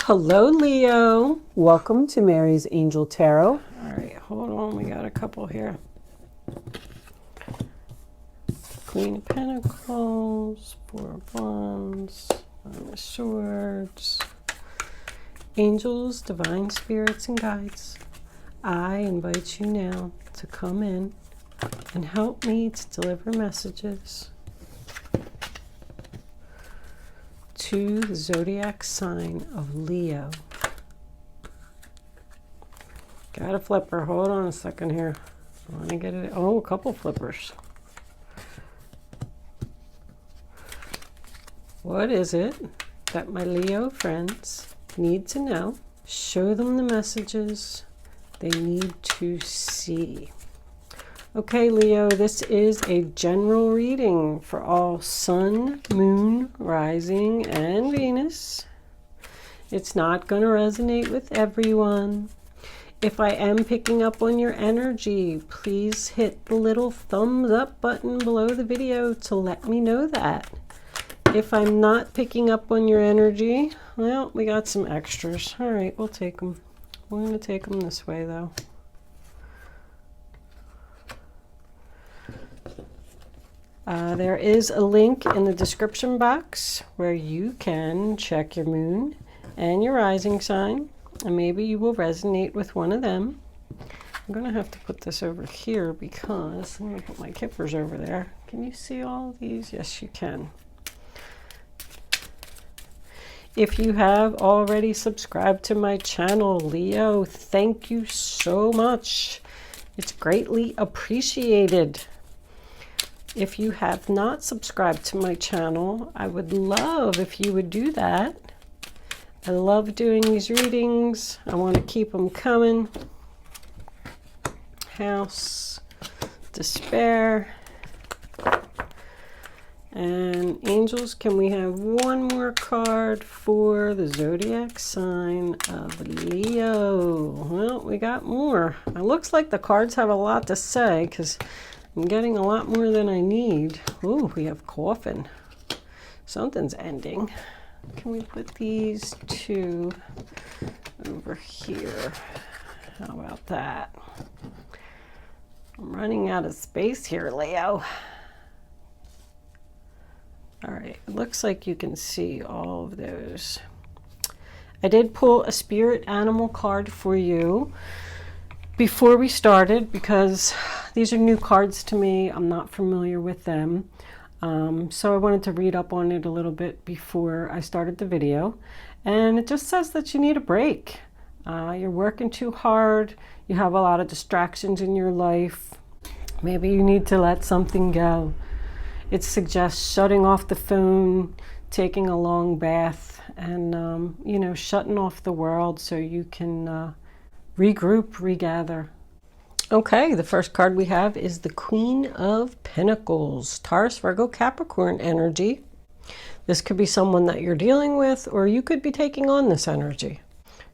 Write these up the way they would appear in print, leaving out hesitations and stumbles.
Hello, Leo. Welcome to Mary's Angel Tarot. All right, hold on. We got a couple here. Queen of Pentacles, Four of Wands, Nine of Swords. Angels, divine spirits, and guides, I invite you now to come in and help me to deliver messages to the zodiac sign of Leo. Got a flipper. Hold on a second here. I want to get it. Oh, a couple flippers. What is it that my Leo friends need to know? Show them the messages they need to see. Okay, Leo, this is a general reading for all Sun, Moon, Rising, and Venus. It's not going to resonate with everyone. If I am picking up on your energy, please hit the little thumbs up button below the video to let me know that. If I'm not picking up on your energy, well, we got some extras. All right, we'll take them. We're going to take them this way, though. There is a link in the description box where you can check your moon and your rising sign, and maybe you will resonate with one of them. I'm going to have to put this over here because I'm going to put my kippers over there. Can you see all of these? Yes, you can. If you have already subscribed to my channel, Leo, thank you so much. It's greatly appreciated. If you have not subscribed to my channel, I would love if you would do that. I love doing these readings. I want to keep them coming. House, Despair. And angels, can we have one more card for the zodiac sign of Leo? Well, we got more. It looks like the cards have a lot to say because I'm getting a lot more than I need. Ooh, we have coffin. Something's ending. Can we put these two over here? How about that? I'm running out of space here, Leo. All right, it looks like you can see all of those. I did pull a spirit animal card for you before we started because these are new cards to me. I'm not familiar with them. So I wanted to read up on it a little bit before I started the video. And it just says that you need a break. You're working too hard. You have a lot of distractions in your life. Maybe you need to let something go. It suggests shutting off the phone, taking a long bath, and, you know, shutting off the world so you can regroup, regather. Okay, the first card we have is the Queen of Pentacles, Taurus, Virgo, Capricorn energy. This could be someone that you're dealing with, or you could be taking on this energy.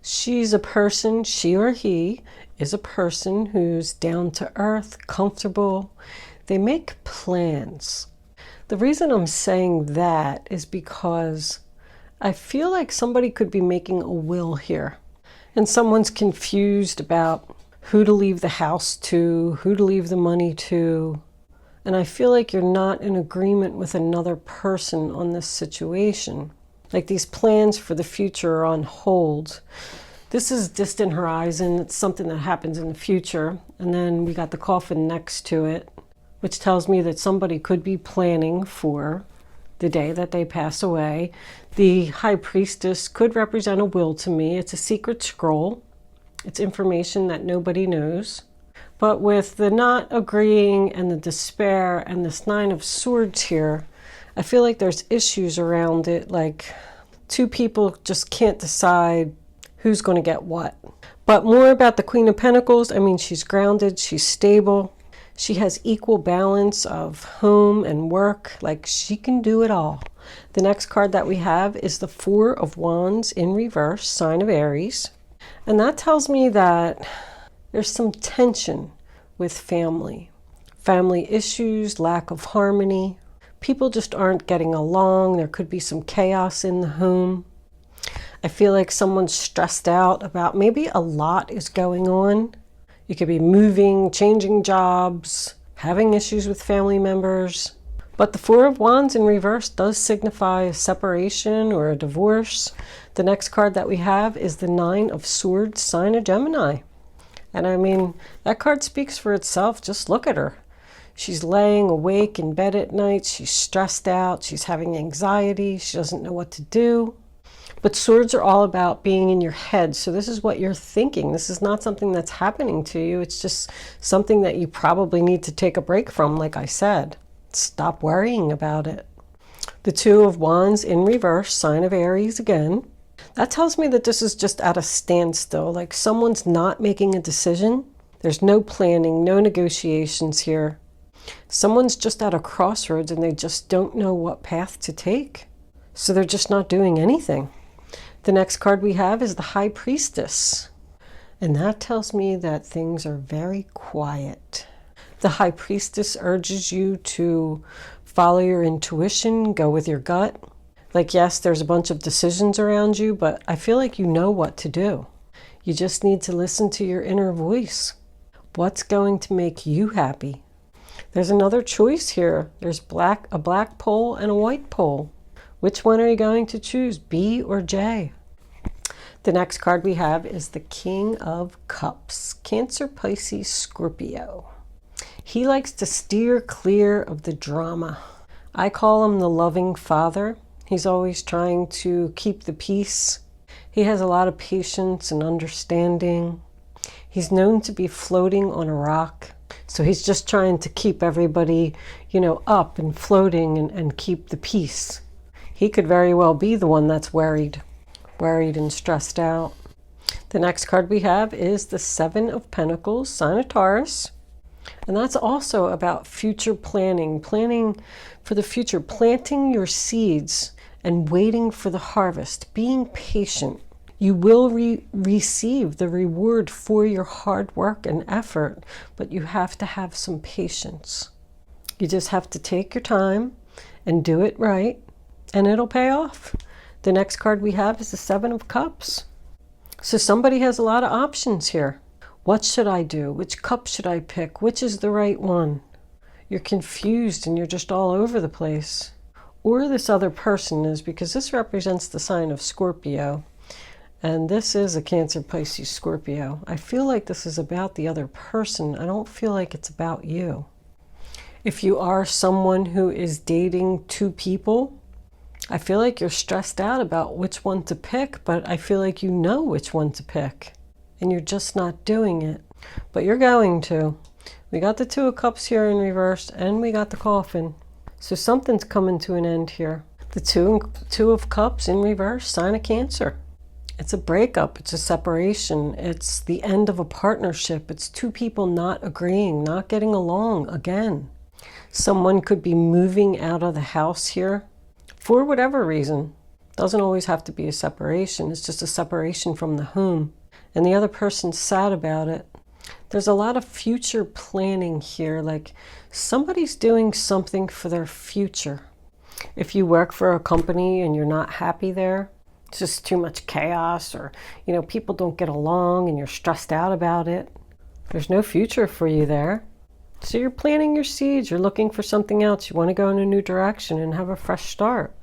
She's a person, she or he is a person who's down to earth, comfortable. They make plans. The reason I'm saying that is because I feel like somebody could be making a will here, and someone's confused about who to leave the house to, who to leave the money to. And I feel like you're not in agreement with another person on this situation. Like these plans for the future are on hold. This is distant horizon. It's something that happens in the future. And then we got the coffin next to it, which tells me that somebody could be planning for the day that they pass away. The High Priestess could represent a will to me. It's a secret scroll. It's information that nobody knows. But with the not agreeing and the despair and this Nine of Swords here, I feel like there's issues around it. Like two people just can't decide who's going to get what. But more about the Queen of Pentacles. I mean, she's grounded, she's stable. She has equal balance of home and work. Like she can do it all. The next card that we have is the Four of Wands in reverse, sign of Aries. And that tells me that there's some tension with family. Family issues, lack of harmony. People just aren't getting along. There could be some chaos in the home. I feel like someone's stressed out about maybe a lot is going on. You could be moving, changing jobs, having issues with family members. But the Four of Wands in reverse does signify a separation or a divorce. The next card that we have is the Nine of Swords, sign of Gemini. And I mean, that card speaks for itself. Just look at her. She's laying awake in bed at night. She's stressed out. She's having anxiety. She doesn't know what to do. But swords are all about being in your head. So this is what you're thinking. This is not something that's happening to you. It's just something that you probably need to take a break from, like I said. Stop worrying about it. The Two of Wands in reverse, sign of Aries again. That tells me that this is just at a standstill. Like someone's not making a decision. There's no planning, no negotiations here. Someone's just at a crossroads and they just don't know what path to take. So they're just not doing anything. The next card we have is the High Priestess. And that tells me that things are very quiet. The High Priestess urges you to follow your intuition, go with your gut. Like, yes, there's a bunch of decisions around you, but I feel like you know what to do. You just need to listen to your inner voice. What's going to make you happy? There's another choice here. There's a black pole and a white pole. Which one are you going to choose, B or J? The next card we have is the King of Cups, Cancer, Pisces, Scorpio. He likes to steer clear of the drama. I call him the loving father. He's always trying to keep the peace. He has a lot of patience and understanding. He's known to be floating on a rock. So he's just trying to keep everybody, up and floating and keep the peace. He could very well be the one that's worried and stressed out. The next card we have is the Seven of Pentacles, sign of Taurus. And that's also about future planning for the future, planting your seeds and waiting for the harvest, being patient. You will receive the reward for your hard work and effort, but you have to have some patience. You just have to take your time and do it right, and it'll pay off. The next card we have is the Seven of Cups. So somebody has a lot of options here. What should I do? Which cup should I pick? Which is the right one? You're confused and you're just all over the place. Or this other person is, because this represents the sign of Scorpio. And this is a Cancer, Pisces, Scorpio. I feel like this is about the other person. I don't feel like it's about you. If you are someone who is dating two people, I feel like you're stressed out about which one to pick, but I feel like you know which one to pick. And you're just not doing it. But you're going to. We got the Two of Cups here in reverse, and we got the Coffin. So something's coming to an end here. The Two of Cups in reverse, sign of Cancer. It's a breakup, it's a separation, it's the end of a partnership, it's two people not agreeing, not getting along again. Someone could be moving out of the house here for whatever reason. Doesn't always have to be a separation, it's just a separation from the home. And the other person's sad about it. There's a lot of future planning here, like somebody's doing something for their future. If you work for a company and you're not happy there, it's just too much chaos, or people don't get along and you're stressed out about it. There's no future for you there. So you're planting your seeds, you're looking for something else, you want to go in a new direction and have a fresh start.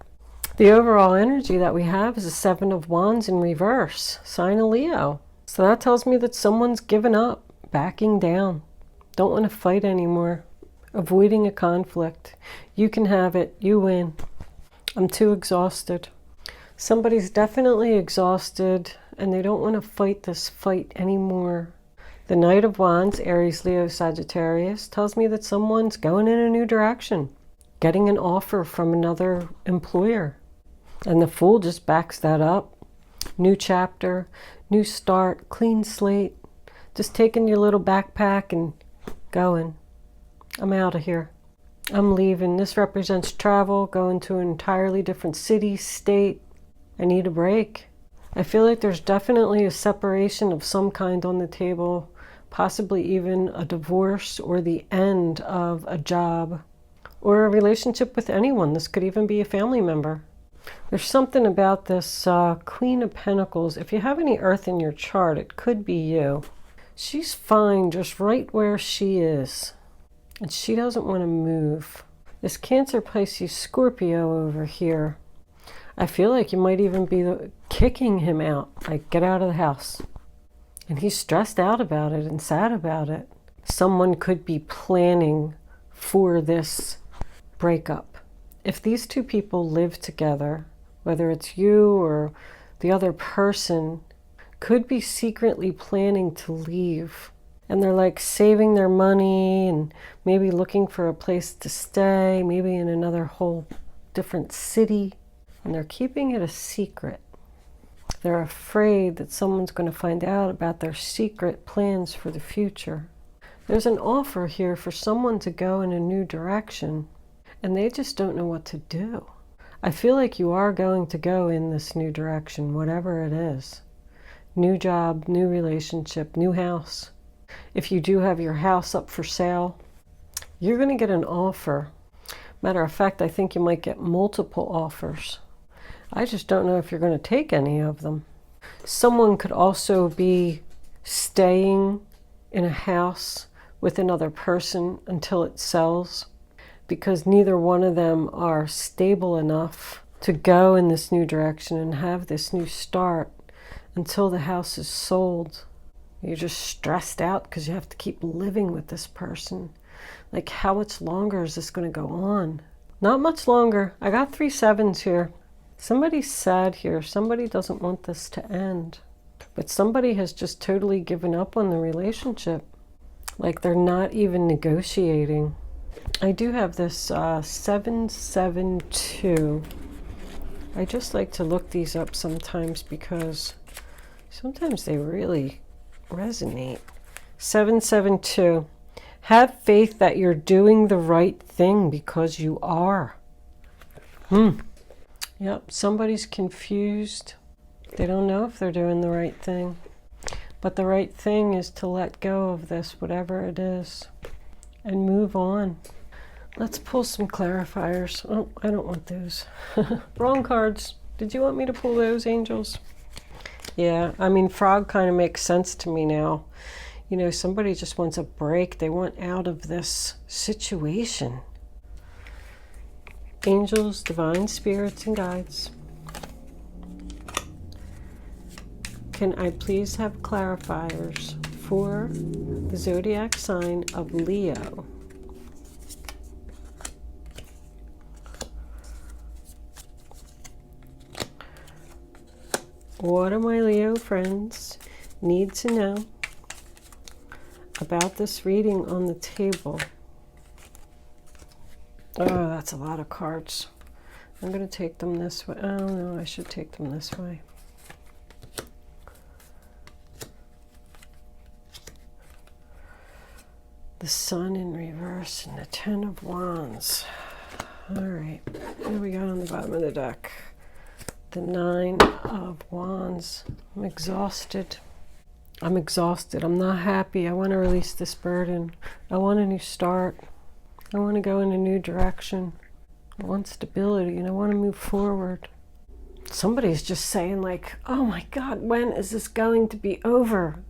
The overall energy that we have is a Seven of Wands in reverse, sign of Leo. So that tells me that someone's given up, backing down, don't want to fight anymore, avoiding a conflict. You can have it, you win. I'm too exhausted. Somebody's definitely exhausted and they don't want to fight this fight anymore. The Knight of Wands, Aries, Leo, Sagittarius, tells me that someone's going in a new direction, getting an offer from another employer. And the Fool just backs that up. New chapter, new start, clean slate. Just taking your little backpack and going. I'm out of here. I'm leaving. This represents travel, going to an entirely different city, state. I need a break. I feel like there's definitely a separation of some kind on the table, possibly even a divorce or the end of a job or a relationship with anyone. This could even be a family member. There's something about this Queen of Pentacles. If you have any earth in your chart, it could be you. She's fine just right where she is. And she doesn't want to move. This Cancer, Pisces, Scorpio over here, I feel like you might even be kicking him out. Like, get out of the house. And he's stressed out about it and sad about it. Someone could be planning for this breakup. If these two people live together, whether it's you or the other person, could be secretly planning to leave. And they're like saving their money and maybe looking for a place to stay, maybe in another whole different city. And they're keeping it a secret. They're afraid that someone's going to find out about their secret plans for the future. There's an offer here for someone to go in a new direction, and they just don't know what to do. I feel like you are going to go in this new direction, whatever it is. New job, new relationship, new house. If you do have your house up for sale, you're going to get an offer. Matter of fact, I think you might get multiple offers. I just don't know if you're going to take any of them. Someone could also be staying in a house with another person until it sells, because neither one of them are stable enough to go in this new direction and have this new start until the house is sold. You're just stressed out because you have to keep living with this person. Like, how much longer is this going to go on? Not much longer. I got 3 sevens here. Somebody's sad here. Somebody doesn't want this to end. But somebody has just totally given up on the relationship. Like, they're not even negotiating. I do have this 772. I just like to look these up sometimes because sometimes they really resonate. 772. Have faith that you're doing the right thing because you are. Yep, somebody's confused. They don't know if they're doing the right thing. But the right thing is to let go of this, whatever it is, and move on. Let's pull some clarifiers. Oh, I don't want those. Wrong cards. Did you want me to pull those, angels? Yeah, I mean, frog kind of makes sense to me now. You know, somebody just wants a break. They want out of this situation. Angels, divine spirits, and guides. Can I please have clarifiers for the zodiac sign of Leo? What do my Leo friends need to know about this reading on the table? Oh, that's a lot of cards. I'm going to take them this way. Oh, no, I should take them this way. The Sun in reverse and the 10 of Wands. All right, what do we got on the bottom of the deck? The 9 of Wands. I'm exhausted. I'm exhausted. I'm not happy. I want to release this burden. I want a new start. I want to go in a new direction. I want stability and I want to move forward. Somebody's just saying like, oh my God, when is this going to be over?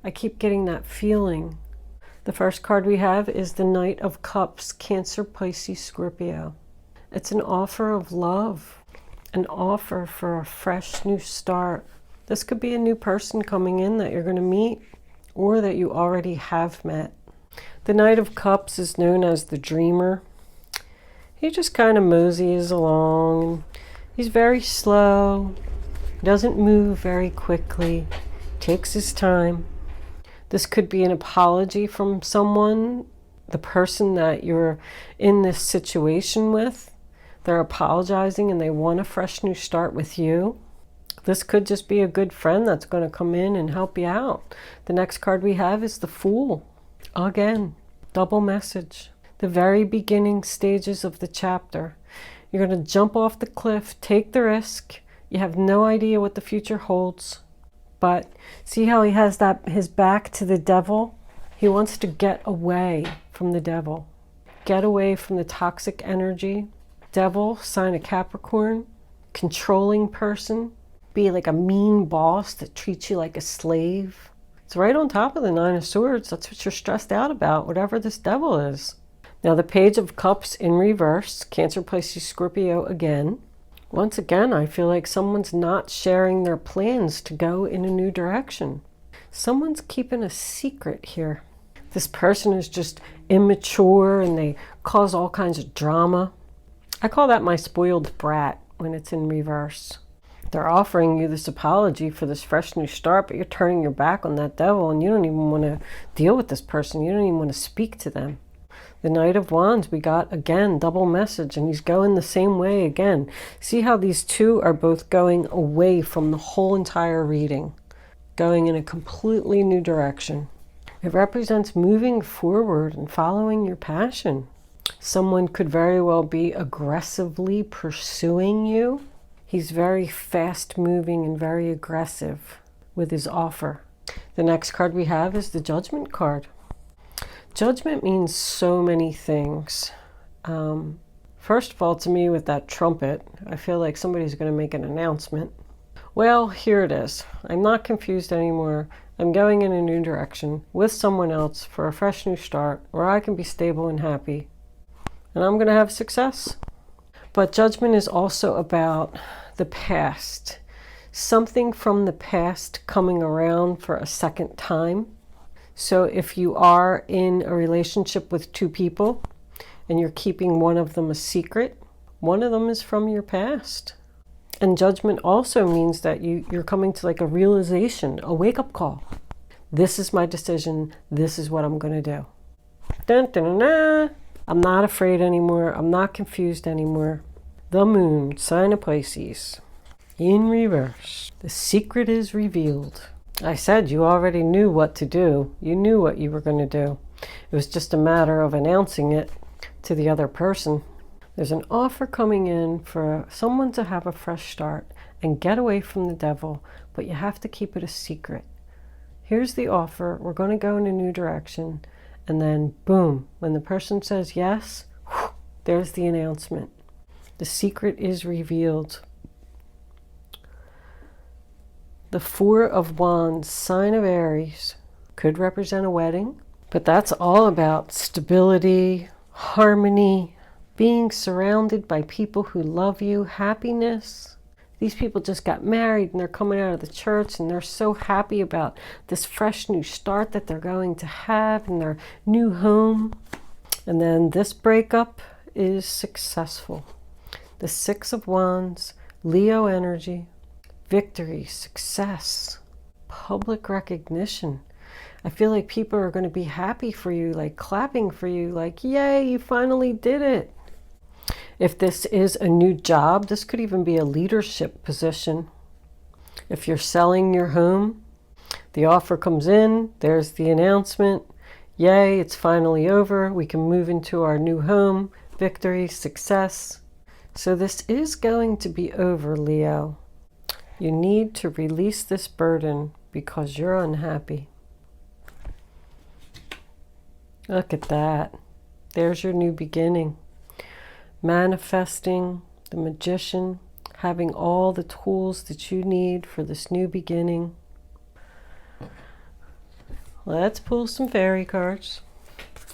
I keep getting that feeling. The first card we have is the Knight of Cups, Cancer, Pisces, Scorpio. It's an offer of love, an offer for a fresh new start. This could be a new person coming in that you're going to meet or that you already have met. The Knight of Cups is known as the dreamer. He just kind of moseys along. He's very slow, doesn't move very quickly, takes his time. This could be an apology from someone, the person that you're in this situation with. They're apologizing and they want a fresh new start with you. This could just be a good friend that's going to come in and help you out. The next card we have is the Fool. Again, double message. The very beginning stages of the chapter. You're going to jump off the cliff, take the risk. You have no idea what the future holds. But see how he has his back to the devil? He wants to get away from the devil. Get away from the toxic energy. Devil, sign of Capricorn. controlling person, be like a mean boss that treats you like a slave. It's right on top of the Nine of Swords. That's what you're stressed out about, whatever this devil is. Now the Page of Cups in reverse, Cancer, Pisces, Scorpio again. Once again, I feel like someone's not sharing their plans to go in a new direction. Someone's keeping a secret here. This person is just immature and they cause all kinds of drama. I call that my spoiled brat when it's in reverse. They're offering you this apology for this fresh new start, but you're turning your back on that devil and you don't even want to deal with this person. You don't even want to speak to them. The Knight of Wands, we got again double message, and he's going the same way again. See how these two are both going away from the whole entire reading, going in a completely new direction. It represents moving forward and following your passion. Someone could very well be aggressively pursuing you. He's very fast moving and very aggressive with his offer. The next card we have is the Judgment card. Judgment means so many things. First of all, to me, with that trumpet, I feel like somebody's going to make an announcement. Well, here it is. I'm not confused anymore. I'm going in a new direction with someone else for a fresh new start where I can be stable and happy. And I'm going to have success. But judgment is also about the past. Something from the past coming around for a second time. So if you are in a relationship with two people and you're keeping one of them a secret, one of them is from your past. And judgment also means that you're coming to like a realization, a wake-up call. This is my decision. This is what I'm going to do. Dun, dun, dun, dun. I'm not afraid anymore. I'm not confused anymore. The Moon, sign of Pisces, in reverse. The secret is revealed. I said you already knew what to do. You knew what you were going to do. It was just a matter of announcing it to the other person. There's an offer coming in for someone to have a fresh start and get away from the devil, but you have to keep it a secret. Here's the offer. We're going to go in a new direction. And then, boom, when the person says yes, whew, there's the announcement. The secret is revealed. The Four of Wands, sign of Aries, could represent a wedding, but that's all about stability, harmony, being surrounded by people who love you, happiness. These people just got married and they're coming out of the church and they're so happy about this fresh new start that they're going to have in their new home. And then this breakup is successful. The Six of Wands, Leo energy, victory, success, public recognition. I feel like people are going to be happy for you, like clapping for you, like, yay, you finally did it. If this is a new job, this could even be a leadership position. If you're selling your home, the offer comes in, there's the announcement, yay, it's finally over, we can move into our new home, victory, success. So this is going to be over, Leo. You need to release this burden because you're unhappy. Look at that. There's your new beginning. Manifesting, the Magician, having all the tools that you need for this new beginning. Let's pull some fairy cards.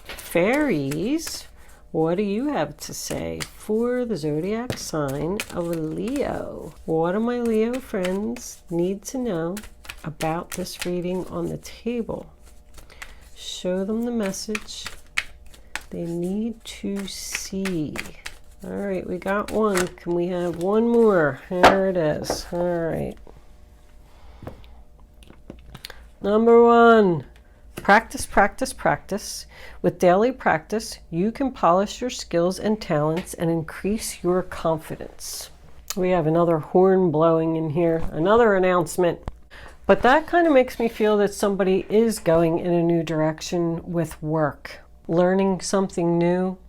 Fairies, what do you have to say for the zodiac sign of Leo? What do my Leo friends need to know about this reading on the table? Show them the message they need to see. All right, we got one. Can we have one more? There it is. All right. Number one, practice, practice, practice. With daily practice, you can polish your skills and talents and increase your confidence. We have another horn blowing in here, another announcement. But that kind of makes me feel that somebody is going in a new direction with work, learning something new.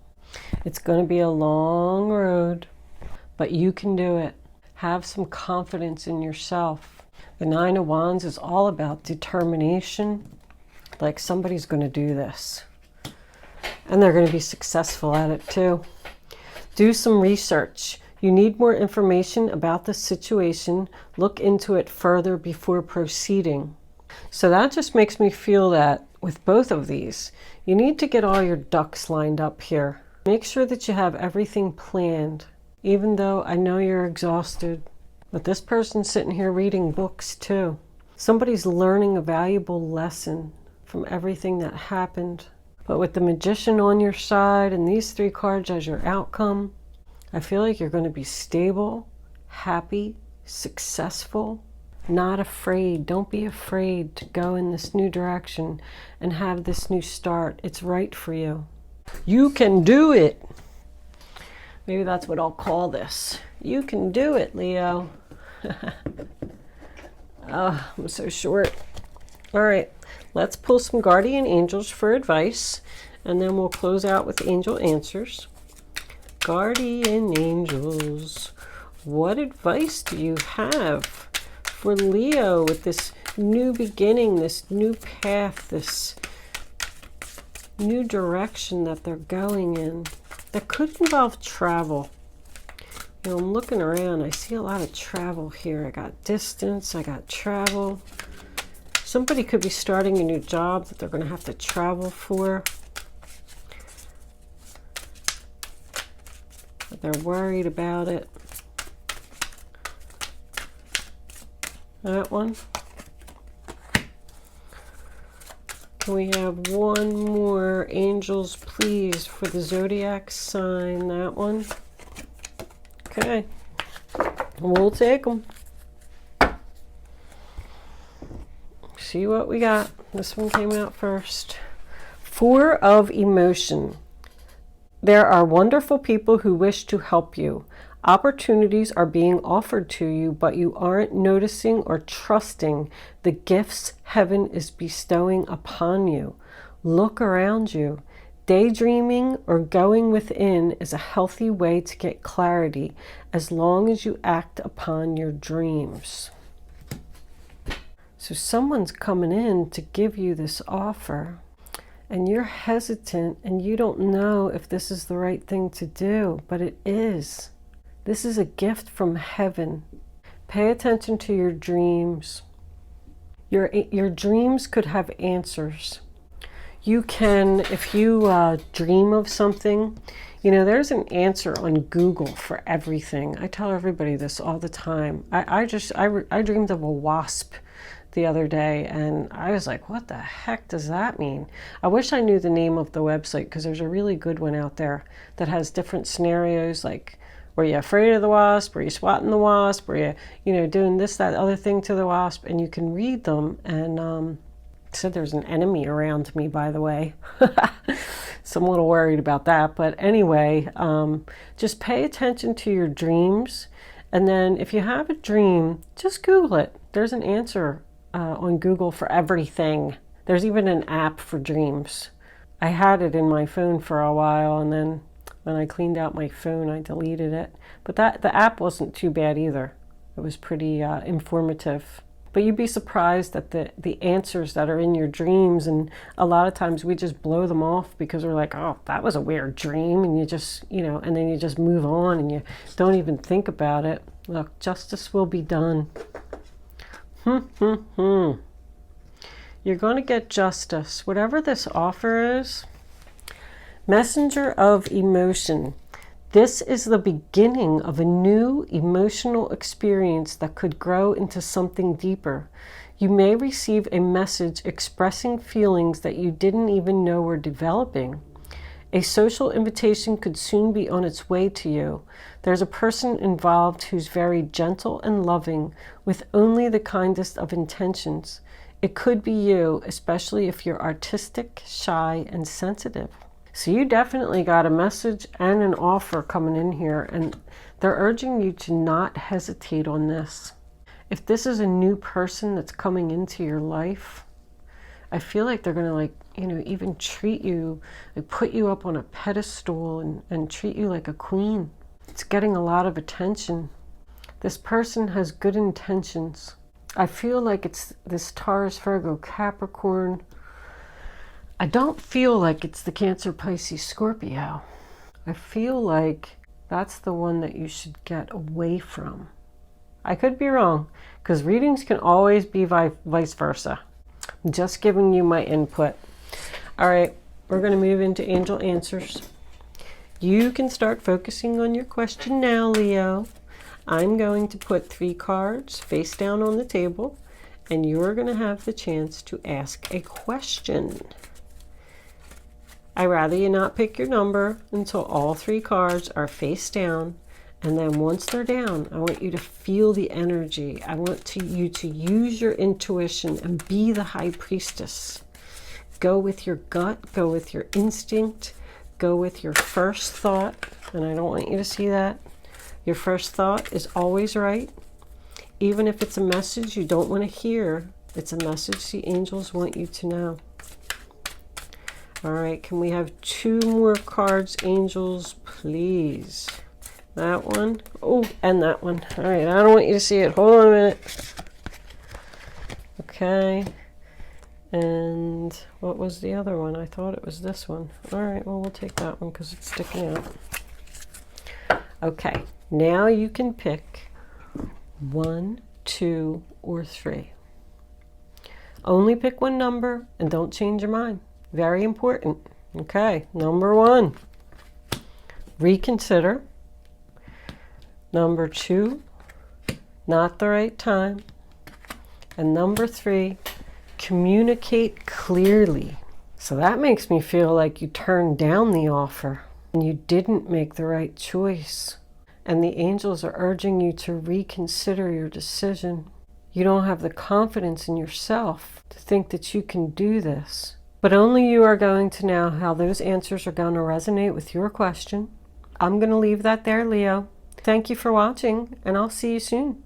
It's going to be a long road, but you can do it. Have some confidence in yourself. The Nine of Wands is all about determination. Like somebody's going to do this. And they're going to be successful at it too. Do some research. You need more information about the situation. Look into it further before proceeding. So that just makes me feel that with both of these, you need to get all your ducks lined up here. Make sure that you have everything planned, even though I know you're exhausted. But this person's sitting here reading books too. Somebody's learning a valuable lesson from everything that happened. But with the Magician on your side and these 3 cards as your outcome, I feel like you're going to be stable, happy, successful, not afraid. Don't be afraid to go in this new direction and have this new start. It's right for you. You can do it. Maybe that's what I'll call this. You can do it, Leo. Oh, I'm so short. All right, let's pull some guardian angels for advice, and then we'll close out with angel answers. Guardian angels, what advice do you have for Leo with this new beginning, this new path, this new direction that they're going in that could involve travel? You know, I'm looking around, I see a lot of travel here. I got distance, I got travel. Somebody could be starting a new job that they're going to have to travel for. But they're worried about it. That one. Can we have one more, angels, please, for the zodiac sign? That one. Okay. We'll take them. See what we got. This one came out first. 4 of emotion. There are wonderful people who wish to help you. Opportunities are being offered to you, but you aren't noticing or trusting the gifts heaven is bestowing upon you. Look around you. Daydreaming or going within is a healthy way to get clarity as long as you act upon your dreams. So someone's coming in to give you this offer, and you're hesitant and you don't know if this is the right thing to do, but it is. This is a gift from heaven. Pay attention to your dreams. Your dreams could have answers. You can, if you dream of something, you know, there's an answer on Google for everything. I tell everybody this all the time. I dreamed of a wasp the other day, and I was like, what the heck does that mean? I wish I knew the name of the website, because there's a really good one out there that has different scenarios, like, were you afraid of the wasp? Were you swatting the wasp? Were you know, doing this, that, other thing to the wasp? And you can read them. And said there's an enemy around me, by the way. So I'm a little worried about that. But anyway, just pay attention to your dreams. And then if you have a dream, just Google it. There's an answer on Google for everything. There's even an app for dreams. I had it in my phone for a while, and then when I cleaned out my phone, I deleted it. But the app wasn't too bad either. It was pretty informative. But you'd be surprised at the answers that are in your dreams, and a lot of times we just blow them off because we're like, oh, that was a weird dream, and you just, you know, and then you just move on and you don't even think about it. Look, justice will be done. You're going to get justice. Whatever this offer is, messenger of emotion. This is the beginning of a new emotional experience that could grow into something deeper. You may receive a message expressing feelings that you didn't even know were developing. A social invitation could soon be on its way to you. There's a person involved who's very gentle and loving, with only the kindest of intentions. It could be you, especially if you're artistic, shy, and sensitive. So you definitely got a message and an offer coming in here, and they're urging you to not hesitate on this. If this is a new person that's coming into your life, I feel like they're going to, like, you know, even treat you, like put you up on a pedestal and treat you like a queen. It's getting a lot of attention. This person has good intentions. I feel like it's this Taurus, Virgo, Capricorn. I don't feel like it's the Cancer, Pisces, Scorpio. I feel like That's the one that you should get away from. I could be wrong, because readings can always be vice versa. I'm just giving you my input. All right, we're going to move into angel answers. You can start focusing on your question now, Leo. I'm going to put 3 cards face down on the table, and you're going to have the chance to ask a question. I'd rather you not pick your number until all 3 cards are face down. And then once they're down, I want you to feel the energy. I want you to use your intuition and be the high priestess. Go with your gut, go with your instinct, go with your first thought. And I don't want you to see that. Your first thought is always right. Even if it's a message you don't want to hear, it's a message the angels want you to know. All right, can we have 2 more cards, angels, please? That one. Oh, and that one. All right, I don't want you to see it. Hold on a minute. Okay. And what was the other one? I thought it was this one. All right, well, we'll take that one because it's sticking out. Okay, now you can pick 1, 2, or 3. Only pick one number and don't change your mind. Very important. Okay, number 1, reconsider. Number 2, not the right time. And number 3, communicate clearly. So that makes me feel like you turned down the offer and you didn't make the right choice. And the angels are urging you to reconsider your decision. You don't have the confidence in yourself to think that you can do this. But only you are going to know how those answers are going to resonate with your question. I'm going to leave that there, Leo. Thank you for watching, and I'll see you soon.